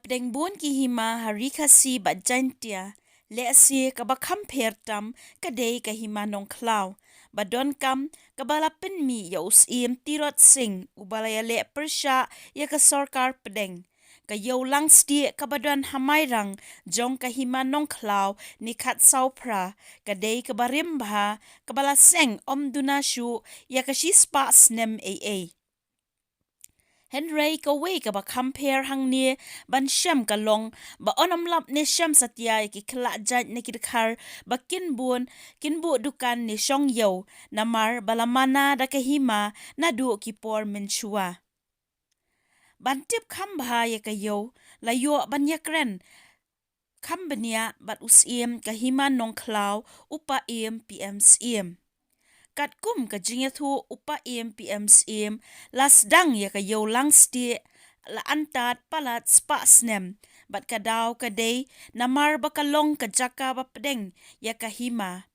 pedeng bon ki hima hari kasi bat jantia le asie ka ba khamper tam ka dei ka hima nong klau badon kam ka bala pen mi ya us im tirot sing ubalaya le persha ya ka sarkar pedeng ka yo Langstieh ka badon hamairang jong ka hima nong klau ni khat saupra ka dei ka barim bha ka bala seng om duna shu ya ka shispa Snem aa Henry ka wei ka ba compare hang ni ban sham ka long ba onam lap ne sham satya ki khla jat ne ki khar ba kin bu dukan ni shong yo namar balamana da ka hima na du ki por Mynshuwa ban tip khamba ya ka yo la yo ban yakren khambania bat usiem ka hima nong klau upa pm cm kat kum ka jingethu upa pm cm las dang ya ka yo Langstieh la antat palat spa Snem bat ka daw ka day namar ba kalong ka jaka ba pedeng ya ka hima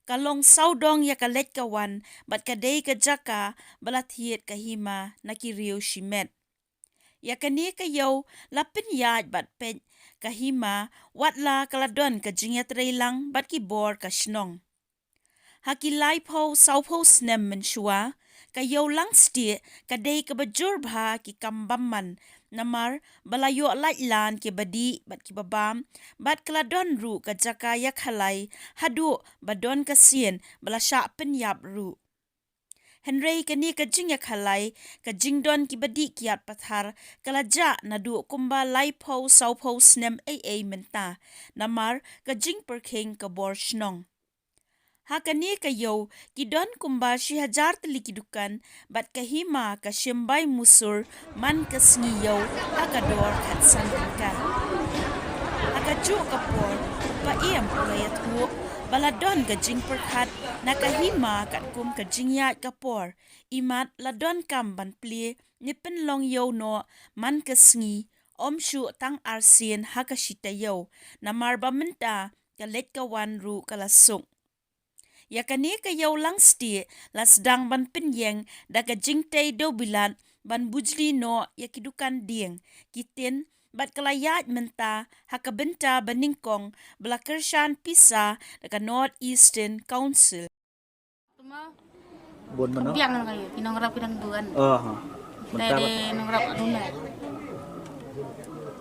kalong saudong ya ka let ka wan bat ka day ka jaka balathiet ka hima na ki riu shimet ya ka ni ka yo lapin yaj bat pet ka hima watla kaladon ka jinget reilang bat ki bor ka shnong Khalai po saupo Snem Mynshuwa ka yo Langstieh ka dei ka bajur bha ki kambamman namar balayo lan ki badi bat ki babam bat kladon ru ka jaka ya Khalai hadu badon ka sien bala sha penyap ru Henry ka ni ka jing ya Khalai ka jingdon ki badi kiat pathar kalaja nadu Kumba laipo saupo Snem aa menta namar ka jing Pyrkhing ka bor shnong Hakani ka yo kidon Kumba shi hajar teliki dukan bat kahima ka shimbai musur man ka sngi yo hakador khatsan ka hakaju kapor pa playat hu baladon ka jing perkhat na kahima kat kum ka jingya kapor imat ladon kam ban plie nipen long yo no man ka sngi omshu tang arsien hakashita yo namar bamenta ka let ka wan ru kala sung yakani ka yo Langstieh las dang ban penyeng da ka jingtei do bilat ban bujli no yakidukan ding kitin bat kalayat menta hakabenta baningkong belakershan pisa da ka North Eastern Council Buôn mana? Biang kayo, pinangrap pinang buwan. Mentah Dede nangrap aduna.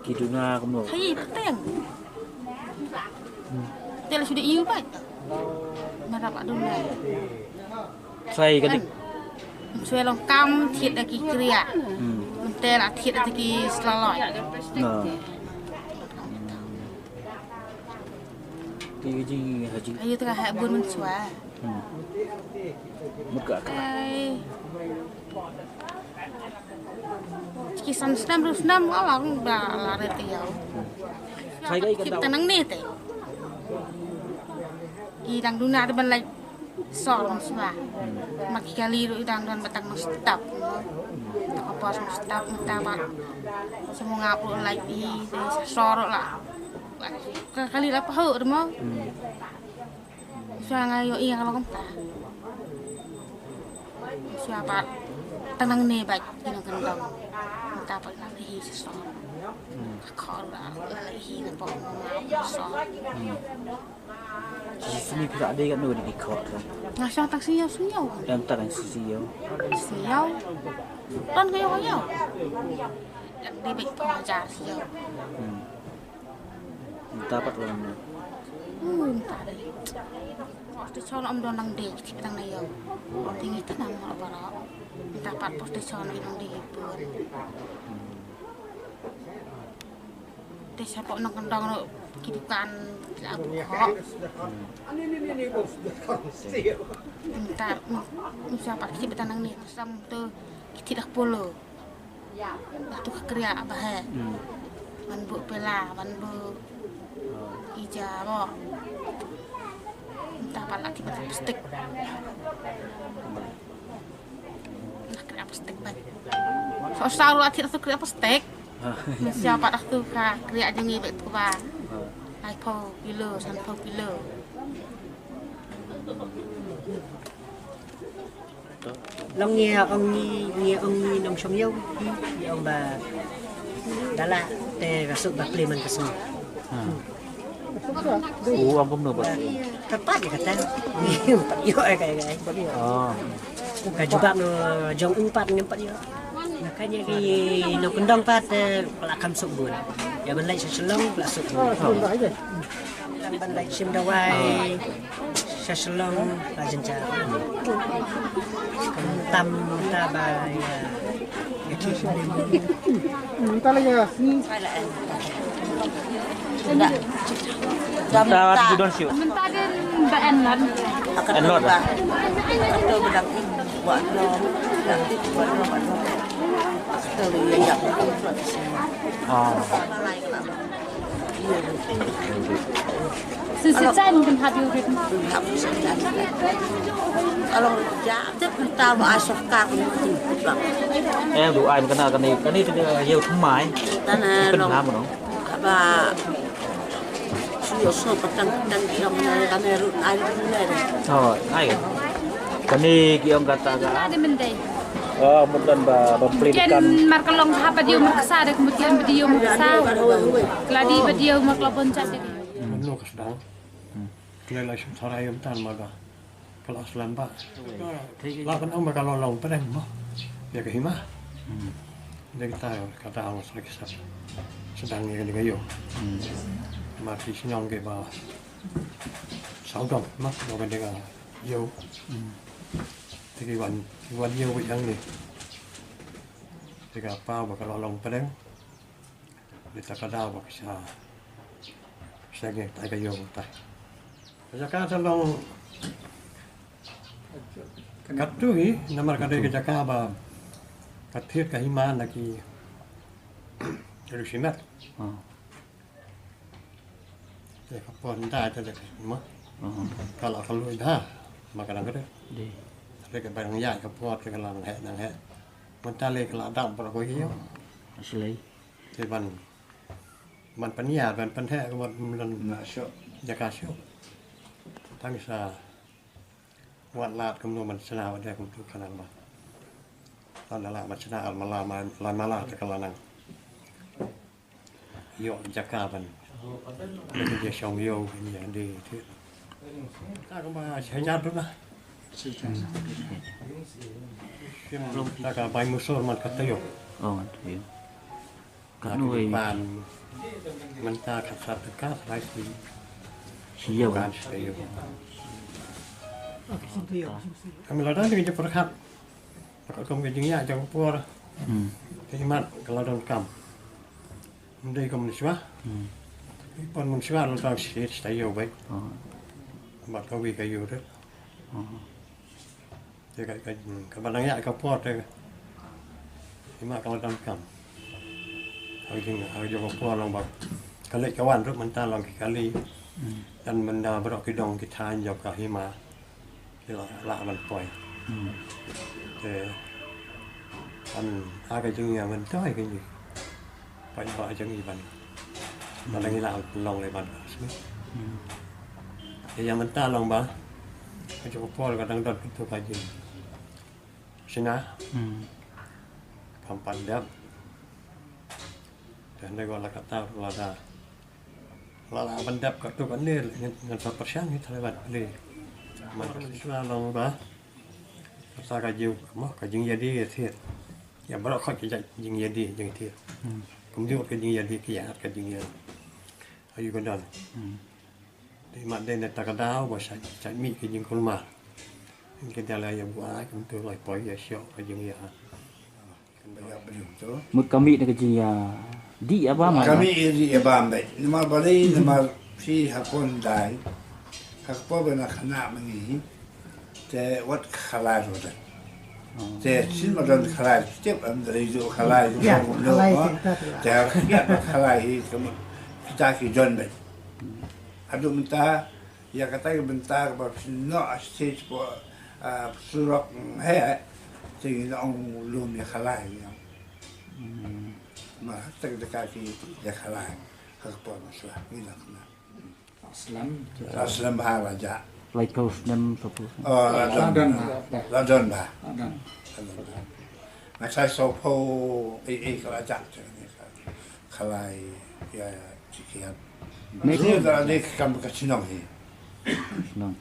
Kiduna kamu. Hai, peteng. Tel sudah iu pak. Nangrap aduna. Saya kan. Suai long kam thiet lagi kriya. Mentel thiet lagi selaloi. Nah. Haji. Ayo tengah hak bun Mynshuwa. Muka kan. Kisan Snem awang dah lari tiaw. Saya kan Kita tahu. tenang ni teh. Idang duna ada balai sol Mynshuwa. Maki kali ru idang dan batang stop. Tak apa stop minta pak. Semua ngapur lagi sorok lah. Kali apa hau demo. Siapa ngayo iya kalau kempa. Siapa tenang ni baik kena kendang. Minta pak lagi sesorok. Kau lah lagi nampak ngapur. Sini kita ada kan dua di kau kan. Ngasih tak siau. Yang tak kan siau. Siau. Dan kayo. Yang dia baik pengajar siau. Dapat orang ni. Tak ada. Pasti soal don nang dek tang na yo. Tinggi tanam apa ra. Dapat pasti soal nang dek pun. Desa pok nang kendang no kidukan abu kok. Entar siapa sih betanang ni sam tu tidak polo. Tu kerja apa he? Man bu pela, man bu ija mo. Entah apa lagi betul stek. Nak kena apa stek baik. Soal lagi tu kena apa stek. Siapa dah tu kah kena jengi betul bah. Ai po kilo, san po kilo. Long nghe ông nhi nông sống dâu ông bà Dalam teh rasuk bakliman kesem. Ông cũng được vậy. Tepat ya kata. Empat yo kayak. Kajubak no jong empat empat yo. Makanya ki no kendang pat pelak kam subun. Ya ban lai seselong pelak subun. Ban lai sim dawai seselong la jenca. Tam tabai. Ta tu don siu. Sementara baan lan. En lot. Atau bedang buat nom, nanti buat nom buat nom. Kalau yang Sesuatu mungkin hadir gitu. kalau jatuh mental mau asok kak itu bang. Em đủ ai mà cái này thì nhiều thùng mái. Tanah Cần long làm mà nó. apa suyo so petang yang kami rut air benar. Thôi, ai cái này kia ông kata Ada mendai. một lần bà beli Kemudian markalong hapa dia merkasa ada kemudian dia merkasa. Keladi dia markalong cat. Nó cái đó, cái này chúng ta làm tan mà cả, cái lát làm bát, lát cái ông mà cái lòng phải đánh mà, vậy cái hima, đây cái ta ông sẽ cái sao, sedang ni cái gì, mà khi sinh nhong cái bà, 6 đồng, mà nó cái này yêu, thì cáiวันyêu vậy anh này, thì cái bao và cái lòng phải đánh, để ta cái đào và cái sao. Saya ingin tak kaya orang tak. Jakarta tolong kat tu ni nama kadai ke Jakarta ba kat thiet ka himan lagi rusimat. Ya kapon dah tu dah semua. Kalau dah makanan kada. Tapi ke barang ya kapot ke kalau nang he. Mentale kalau dam para ko hiyo. Asli. Thìมันปัญญามันปัญแท้ก็มันยากาเชียวทั้งสาวัดลาดกำนวมันชนะวันแรกผมทุกขนาดมาตอนนั้นละมันชนะมาลามาลาแต่กำลังโยยากามันเป็นเดียชงโยอย่างดีที่ถ้าก็มาใช้ยาด้วยนะถ้าก็ใบมุสลิมมันก็ตยก Hiểu. Cả nuôi bàn mình ta khắc sát tất cả phải Chỉ dầu. bàn sử dụng. Kami ladang dengan cepat khát, kalau kami jengnya jangan puas. Jadi mat kalau dalam kam, mendai kami Mynshuwa. Pon Mynshuwa lalu tahu sih saya baik. Mat kau wik kayu tu. Jadi kalau nanya kau puas tu, mat kalau dalam kam.เอาอยู่กับพ่อลองบอกกะเล็กกะวันรถมันตาลองกิกะลีdan benda berok kidong kita jauh ke hima kila laมันปล่อยอันอาก็จึงอย่างมันจ้อยกันอยู่ไปพอจึงอีบันตอนนี้เราลองเลยบันใช่ไหมแต่ยังมันตาลองบ่ก็จะพ่อก็ตั้งต้นตัวไปยิงใช่นะคำปันเดียบdan dia kalau kata lada bandap kat tu kan ni dengan persiang ni terlebat boleh mana sudah long bah pasal kaji mah kaji jadi tiat ya berok kau kaji jadi tiat kemudian kaji jadi kiat kaji jadi ayu kandan di mana dia tak ada bahasa cak mi kaji kulma kita lah yang buat kemudian lagi poi ya syok kaji ya Một kami nak kerja ya. Di apa mana? Kami iri abam baik. Nama balai nama si hakon dai. Hakpo bena khana mani. Te wat Khalai tu. Te sin madan Khalai. Setiap am dari tu Khalai. Ya, Khalai. Te ya Khalai kamu kita ki John baik. Adu minta ya kata bentar bab no stage po surok he. Jadi orang belum ya Khalai. Mà tất cả cái nhà Khalai các bọn Mynshuwa như là Snem ba là dạ Lại câu Snem satu. là đơn ba mà sai số phô ấy cái là dạ Khalai ya cikiat. Mek Ini adalah dek kam kacinong hi. Nong.